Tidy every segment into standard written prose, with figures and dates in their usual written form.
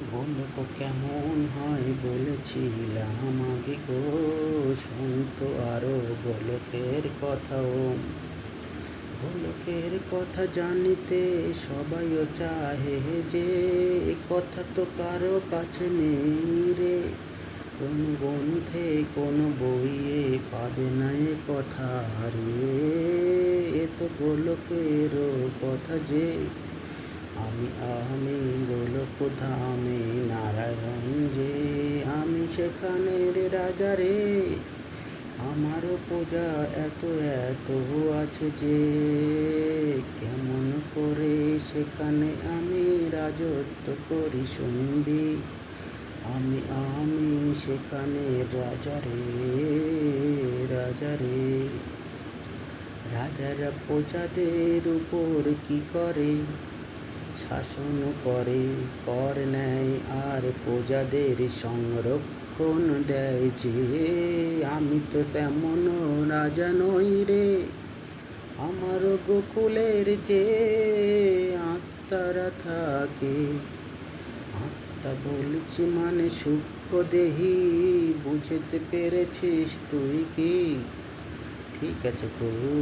গোলক কেমন হয় বলেছিলাম আগে গো, শুনতো আরো গোলকের কথাও। গোলকের কথা জানিতে সবাইও চাহে, যে এ কথা তো কারো কাছে নেই রে। কোন গ্রন্থে কোন বইয়ে পাবে না এ কথা রে। এ তো গোলকেরও কথা যে, আমি আমি গোলক ধামে নারায়ণ যে, আমি সেখানের রাজা রে। আমারও প্রজা এত এত আছে যে, কেমন করে সেখানে আমি রাজত্ব করি শুনবি। আমি আমি সেখানে রাজা রে, রাজা রে। রাজারা প্রজাদের উপর কি করে, শাসন করে, কর নেয় আর প্রজাদের সংরক্ষণ দেয় যে। আমি তো তেমন রাজা নই রে, আমার গোকুলের যে আত্মারা থাকে। আত্মা বলছি মানে সূক্ষ্ম দেহি, বুঝতে পেরেছিস তুই কি? ঠিক আছে প্রভু,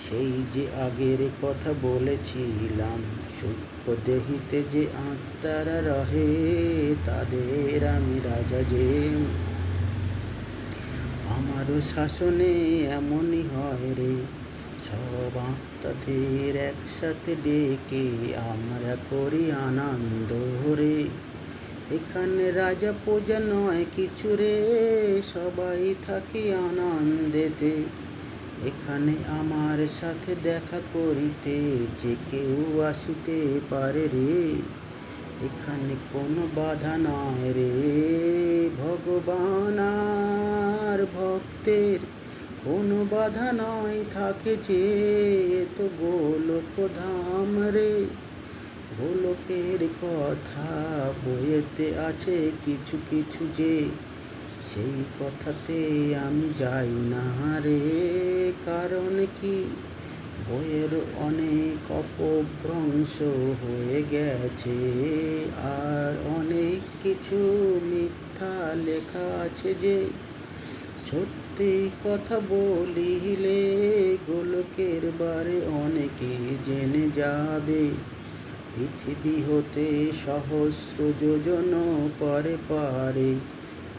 সেই যে আগের কথা বলেছিলাম, সূক্ষ্ম দেহিতে যে আত্মারা রহে, তাদের আমি রাজা যে। আমারও শাসনে এমনই হয় রে, সব আত্মাদের একসাথে ডেকে আমরা করি আনন্দ রে। এখানে রাজা প্রজা নয় কিছু রে, সবাই থাকি আনন্দেতে। এখানে আমার সাথে দেখা করিতে যে কেউ আসিতে পারে রে। এখানে কোনো বাধা নয় রে, ভগবান আর ভক্তের কোনো বাধা নয় থাকে যে। তো গোলক ধাম রে, গোলকের কথা বইয়েতে আছে কিছু কিছু যে, সেই কথাতে আমি যাই না রে। কারণ কি, বইয়ের অনেক অপভ্রংশ হয়ে গেছে, আর অনেক কিছু মিথ্যা লেখা আছে যে। সত্যি কথা বলিলে গোলকের বারে অনেকে জেনে যাবে। পৃথিবী হতে সহস্র যোজন পরে পারে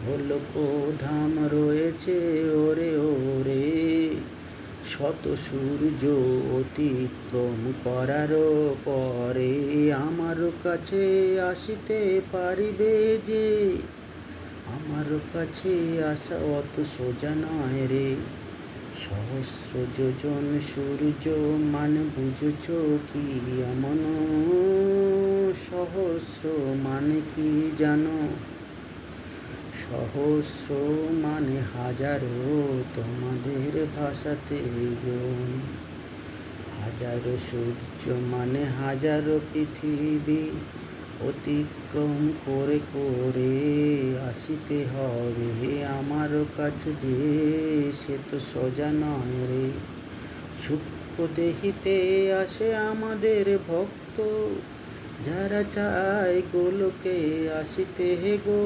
গোলক ধাম রয়েছে ওরে ওরে। শত সূর্য অতিক্রম করার পরে আমার কাছে আসিতে পারিবে যে। আমার কাছে আসা অত সোজা নয় রে। সহস্র যোজন সূর্য মানে বুঝছ কি এমন? সহস্র মানে কি জানো? সহস্র মানে হাজারো তোমাদের ভাষাতে গুণ। হাজারো সূর্য মানে হাজারো পৃথিবী অতিক্রম করে করে আসিতে হবে আমার কাছে যে। সে তো সোজা নয় রে। সূক্ষ্ম দেহিতে আসে আমাদের ভক্ত, যারা চায় গোলকে আসিতে হে গো।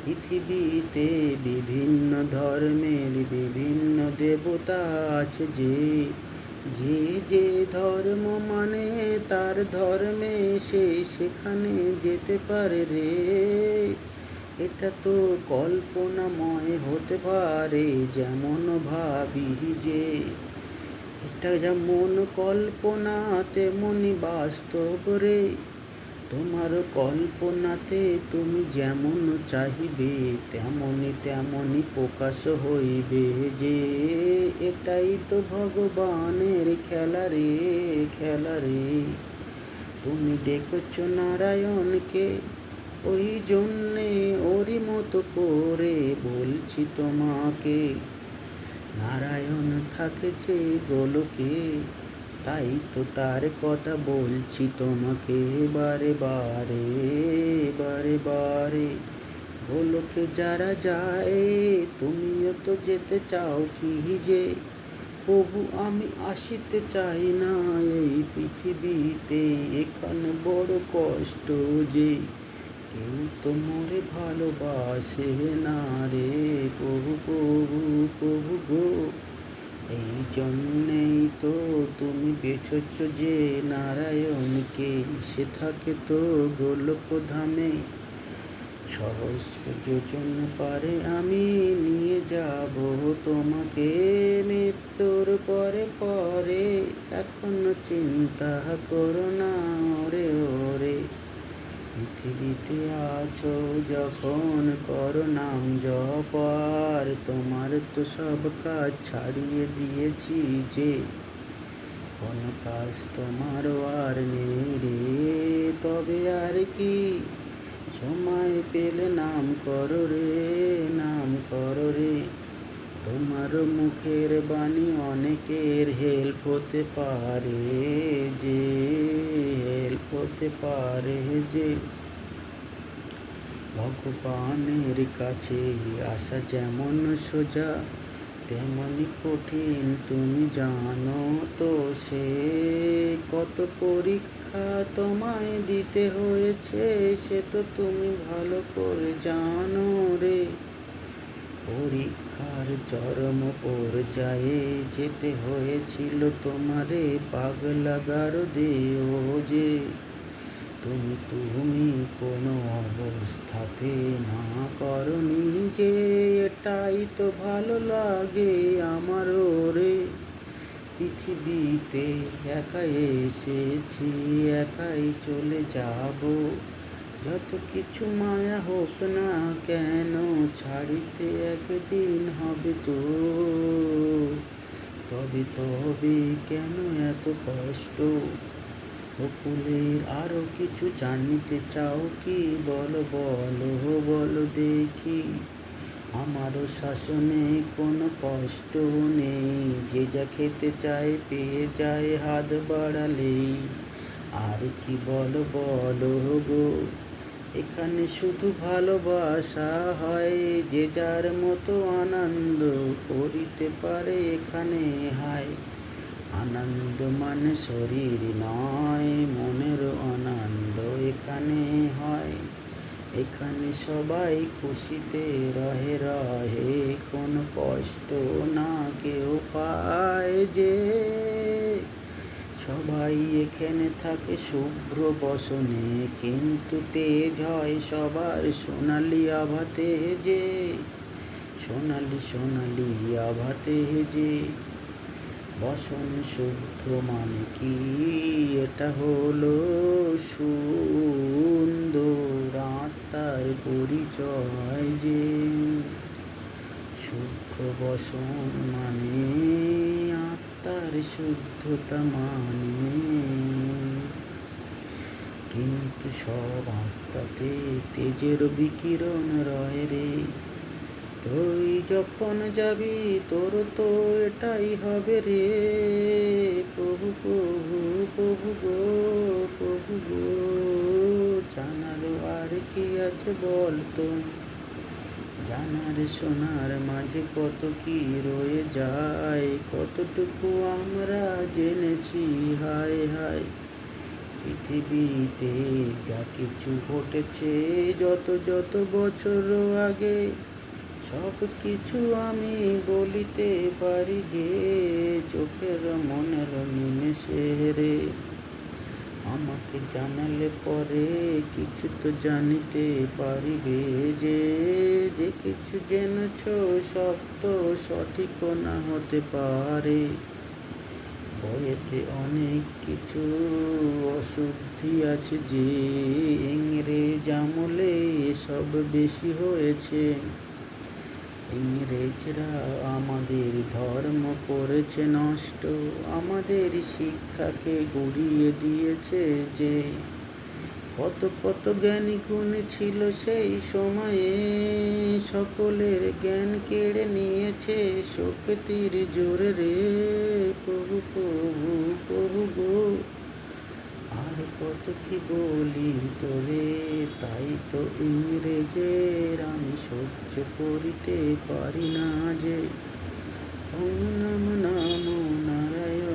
পৃথিবীতে বিভিন্ন ধর্মের বিভিন্ন দেবতা আছে যে, যে যে ধর্ম মানে তার ধর্মে সে সেখানে যেতে পারে রে। এটা তো কল্পনাময় হতে পারে, যেমন ভাবি যে। এটা যেমন কল্পনা তেমনি বাস্তব রে। তোমার কল্পনাতে তুমি যেমন চাহিবে তেমনি তেমনি প্রকাশ হইবে যে। এটাই তো ভগবানের খেলা রে, খেলা রে। তুমি ডেকেছ নারায়ণকে, ওই জন্যে ওরই মতো করে বলছি তোমাকে। নারায়ণ থাকে যে গোলকে, তাই তো তার কথা বলছি তোমাকে বারে বারে, বারে বারে। গোলকে যারা যায়, তুমিও তো যেতে চাও কি যে। প্রভু আমি আসিতে চাই না এই পৃথিবীতে, এখানে বড় কষ্ট যে কেউ তো মোরে ভালোবাসে না রে প্রভু প্রভু প্রভু গো। এই জন্যেই তো তুমি বেছেছ যে নারায়ণকে, সে থাকে তো গোলক ধামে। সহস্র যোজন পারে আমি নিয়ে যাব তোমাকে মৃত্যুর পরে পরে, এখনো চিন্তা করো না ওরে ওরে। পৃথিবীতে আছো যখন করো নাম জপ, আর তোমার তো সব কাজ ছাড়িয়ে দিয়েছি যে, কোন কাজ তোমার আর নেই রে। তবে আর কি সময় পেলে নাম করো রে, নাম করো রে। তোমার মুখের বাণী অনেকের হেল্প হতে পারে যে, হেল্প হতে পারে যে। ভগবানের কাছে আসা যেমন সোজা তেমনি কঠিন তুমি জানো তো, সে কত পরীক্ষা তোমায় দিতে হয়েছে সে তো তুমি ভালো করে জানো রে। পরীক্ষার চরম পর্যায়ে যেতে হয়েছিল তোমারে পাগলা গারদেও যে, তুমি কোনো অবস্থাতে না করনি যে, এটাই তো ভালো লাগে আমারও রে। পৃথিবীতে একাই এসেছি একাই চলে যাব, যত কিছু মায়া হোক না কেন ছাড়িতে একদিন হবে তো। তবে তবে কেন এত কষ্ট বকুলের, আরো কিছু জানিতে চাও কি বলো বলো বলো দেখি। আমারও শাসনে কোনো কষ্ট নেই, যে যা খেতে চায় পেয়ে যায় হাত বাড়ালেই। আর কি বলো বলো গো, এখানে শুধু ভালোবাসা হয়, যে যার মতো আনন্দ করিতে পারে এখানে হায়। আনন্দ মানে শরীর নয়, মনের আনন্দ এখানে হয়। এখানে সবাই খুশিতে রহে রহে, কোনো কষ্ট না কেউ পায় যে। সবাই এখানে থাকে শুভ্র বসনে, কিন্তু তেজ হয় সবার সোনালি আভাতে যে, সোনালি সোনালি আভাতে যে। বসন শুভ্র মানে কি, এটা হলো সুন্দর আত্মার পরিচয় যে। শুভ্র বসন মানে আত্মার শুদ্ধতা মানে, কিন্তু সব আত্মাতে তেজের বিকিরণ রয় রে। তুই যখন যাবি তোর তো এটাই হবে রে প্রভু প্রভু প্রভু গো প্রভু গো। জানারও আর কি আছে বল তো, জানার শোনার মাঝে কত কি রয়ে যায়, কতটুকু আমরা জেনেছি হায় হায়। পৃথিবীতে যা কিছু ঘটেছে যত যত বছর আগে, সব কিছু আমি বলিতে পারি যে, চোখের মনের নিমেষে রে। আমাকে জানালে পরে কিছু তো জানিতে পারিবে যে, যে কিছু জেনেছ সব তো সঠিক না হতে পারে। বইয়েতে অনেক কিছু অশুদ্ধি আছে যে, ইংরেজ আমলে এসব বেশি হয়েছে। ইংরেজরা আমাদের ধর্ম করেছে নষ্ট, আমাদের শিক্ষাকে গুড়িয়ে দিয়েছে যে। কত কত জ্ঞানী গুণী ছিল সেই সময়ে, সকলের জ্ঞান কেড়ে নিয়েছে শক্তির জোরে রে প্রভু প্রভু প্রভু গো। আর কত কি বলি তোরে, তাই তো ইংরেজের আমি সহ্য করিতে পারি না যে। ওং নমো নারায়ণ।